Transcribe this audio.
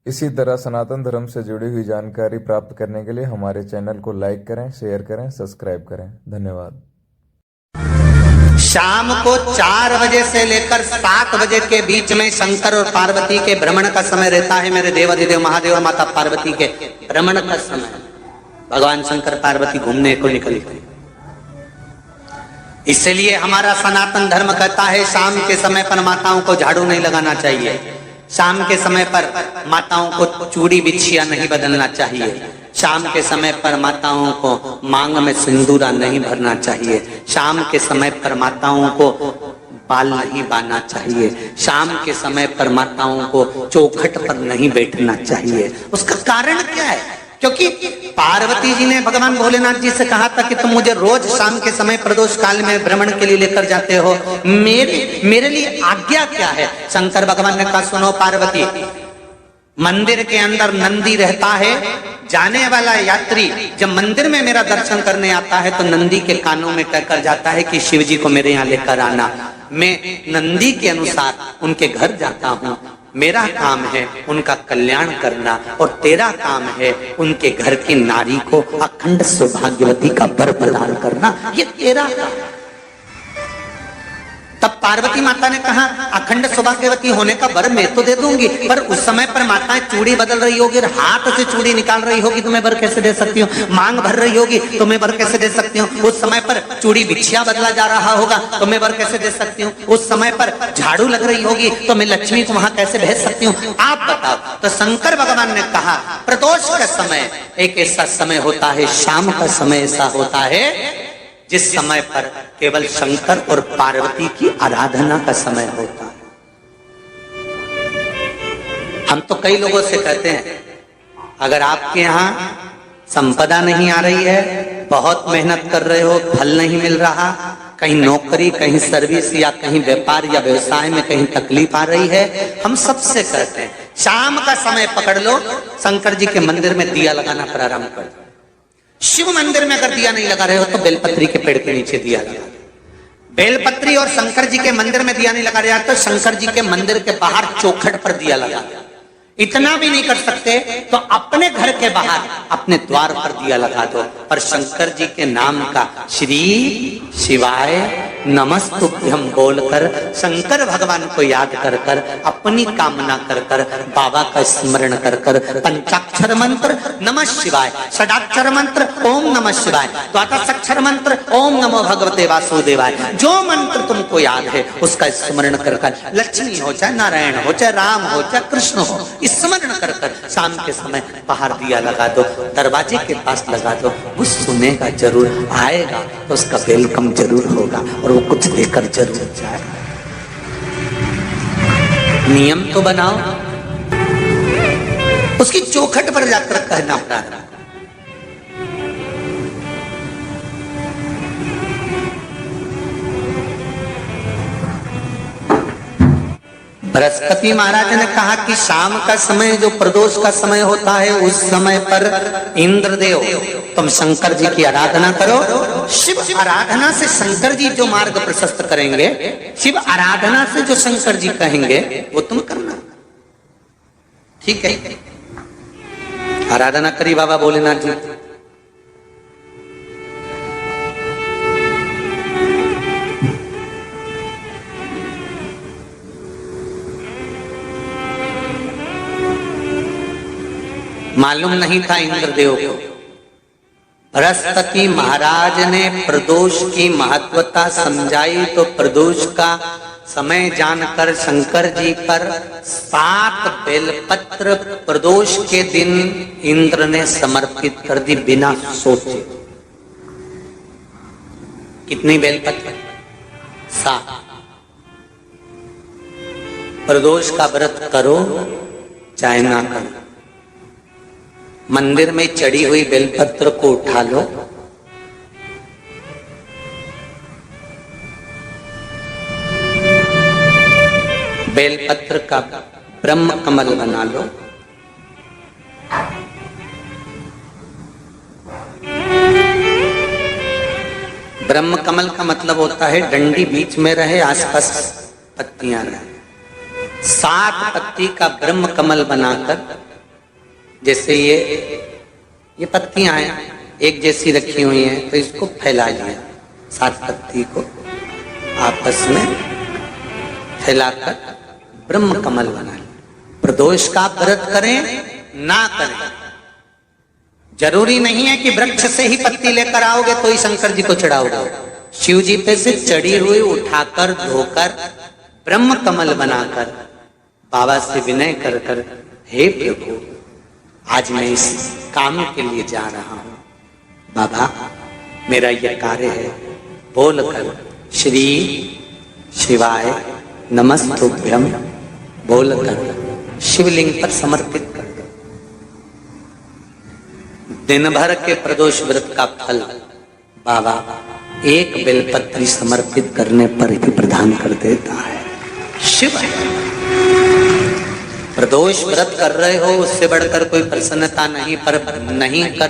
इसी तरह सनातन धर्म से जुड़ी हुई जानकारी प्राप्त करने के लिए हमारे चैनल को लाइक करें, शेयर करें, सब्सक्राइब करें। धन्यवाद। शाम को 4 बजे से लेकर 7 बजे के बीच में शंकर और पार्वती के भ्रमण का समय रहता है। मेरे देवाधिदेव महादेव और माता पार्वती के भ्रमण का समय, भगवान शंकर पार्वती घूमने को निकले। इसलिए हमारा सनातन धर्म कहता है शाम के समय पर माताओं को झाड़ू नहीं लगाना चाहिए, शाम के समय पर माताओं को चूड़ी बिछिया नहीं बदलना चाहिए, शाम के समय पर माताओं को मांग में सिंदूरा नहीं भरना चाहिए, शाम के समय पर माताओं को बाल नहीं बांधना चाहिए, शाम के समय पर माताओं को चौखट पर नहीं बैठना चाहिए। उसका कारण क्या है? क्योंकि पार्वती जी ने भगवान भोलेनाथ जी से कहा था कि तुम मुझे रोज शाम के समय प्रदोष काल में भ्रमण के लिए लेकर जाते हो, मेरे लिए आज्ञा क्या है? शंकर भगवान ने कहा सुनो पार्वती, मंदिर के अंदर नंदी रहता है, जाने वाला यात्री जब मंदिर में मेरा दर्शन करने आता है तो नंदी के कानों में कहकर जाता है कि शिव जी को मेरे यहाँ लेकर आना। मैं नंदी के अनुसार उनके घर जाता हूँ। मेरा काम है उनका कल्याण करना और तेरा काम है उनके घर की नारी को अखंड सौभाग्यवती का वर प्रदान करना, ये तेरा काम। तब पार्वती माता ने कहा अखंड सौभाग्यवती होने का वर मैं तो दे दूंगी, पर उस समय पर माताएं चूड़ी बदल रही होगी, हाथ से चूड़ी निकाल रही होगी तो मैं वर कैसे दे सकती हूँ? मांग भर रही होगी तो मैं वर कैसे दे सकती हूँ? उस समय पर चूड़ी बिछिया बदला जा रहा होगा तो मैं वर कैसे दे सकती हूँ? उस समय पर झाड़ू लग रही होगी तो मैं लक्ष्मी को वहां कैसे भेज सकती हूँ? आप बताओ। तो शंकर भगवान ने कहा प्रदोष का समय एक ऐसा समय होता है, शाम का समय ऐसा होता है जिस समय पर केवल शंकर और पार्वती की आराधना का समय होता है। हम तो कई लोगों से कहते हैं अगर आपके यहाँ संपदा नहीं आ रही है, बहुत मेहनत कर रहे हो, फल नहीं मिल रहा, कहीं नौकरी, कहीं सर्विस या कहीं व्यापार या व्यवसाय में कहीं तकलीफ आ रही है, हम सबसे कहते हैं शाम का समय पकड़ लो, शंकर जी के मंदिर में दिया लगाना प्रारंभ कर दो। शिव मंदिर में अगर दिया नहीं लगा रहे हो तो बेलपत्री के पेड़ के नीचे दिया लगा। बेलपत्री और शंकर जी के मंदिर में दिया नहीं लगा रहा तो शंकर जी के मंदिर के बाहर चौखट पर दिया लगा। इतना भी नहीं कर सकते तो अपने घर के बाहर अपने द्वार पर दिया लगा दो, पर शंकर जी के नाम का श्री शिवाय नमस्तुभ्यम बोलकर शंकर भगवान को याद कर कर अपनी कामना कर कर बाबा का स्मरण कर कर पंचाक्षर मंत्र नमः शिवाय, षडाक्षर मंत्र ओम नमः शिवाय, द्वादशाक्षर मंत्र ओम नमो भगवते वासुदेवाय, जो मंत्र तुमको याद है उसका स्मरण कर कर लक्ष्मी हो चाहे नारायण हो चाहे राम हो चाहे कृष्ण हो स्मरण कर कर शाम के समय बाहर दिया लगा दो, दरवाजे के पास लगा दो। वो सुनेगा जरूर, आएगा तो उसका वेलकम जरूर होगा और वो कुछ देकर जरूर जाएगा। नियम तो बनाओ, उसकी चौखट पर जाकर कहना पड़ा। बृहस्पति महाराज ने कहा कि शाम का समय जो प्रदोष का समय होता है उस समय पर इंद्रदेव तुम शंकर जी की आराधना करो। शिव आराधना से शंकर जी जो मार्ग प्रशस्त करेंगे, शिव आराधना से जो शंकर जी कहेंगे वो तुम करना। ठीक है, आराधना करी बाबा भोलेनाथ जी। मालूम नहीं था इंद्रदेव को। बृहस्पति महाराज ने प्रदोष की महत्वता समझाई तो प्रदोष का समय जानकर शंकर जी पर 7 बेलपत्र प्रदोष के दिन इंद्र ने समर्पित कर दी बिना सोचे। कितनी बेलपत्र? 7। प्रदोष का व्रत करो चाहे ना करो, मंदिर में चढ़ी हुई बेलपत्र को उठा लो, बेलपत्र का ब्रह्म कमल बना लो, ब्रह्म कमल का मतलब होता है डंडी बीच में रहे, आसपास पत्तियां रहे। 7 पत्ती का ब्रह्म कमल बनाकर जैसे ये पत्तियां हैं एक जैसी रखी हुई हैं, तो इसको फैला लिया, 7 पत्ती को आपस में फैलाकर ब्रह्म कमल बना लिया। प्रदोष का व्रत करें ना करें, जरूरी नहीं है कि वृक्ष से ही पत्ती लेकर आओगे तो ही शंकर जी को चढ़ाओगे। शिव जी पे से चढ़ी हुई उठाकर धोकर ब्रह्म कमल बनाकर बाबा से विनय कर कर, हे प्रभु आज मैं इस काम के लिए जा रहा हूं, बाबा मेरा यह कार्य है, बोलकर श्री शिवाय नमस्तुभ्यम बोलकर शिवलिंग पर समर्पित कर दो। दिन भर के प्रदोष व्रत का फल बाबा एक बेलपत्री समर्पित करने पर ही प्रदान कर देता है। शिव प्रदोष व्रत कर रहे हो, उससे बढ़कर कोई प्रसन्नता नहीं, पर नहीं कर